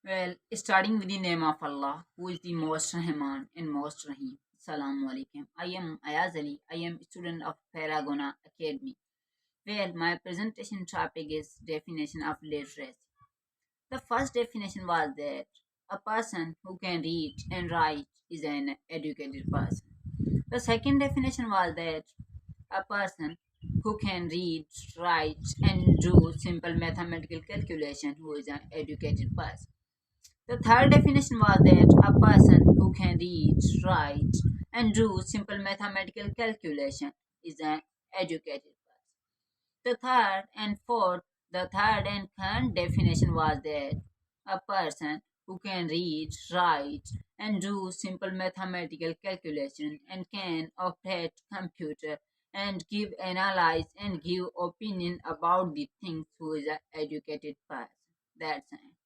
Well, starting with the name of Allah, who is the most Rahman and most Rahim. Assalamu alaikum. I am Ayaz Ali. I am a student of Paragon Academy. Well, my presentation topic is definition of literacy. The first definition was that a person who can read and write is an educated person. The second definition was that a person who can read, write, and do simple mathematical calculation who is an educated person. The third definition was that a person who can read, write, and do simple mathematical calculation is an educated person. The third and current definition was that a person who can read, write, and do simple mathematical calculation and can operate computer and give analyze and give opinion about the things who is an educated person. That's it.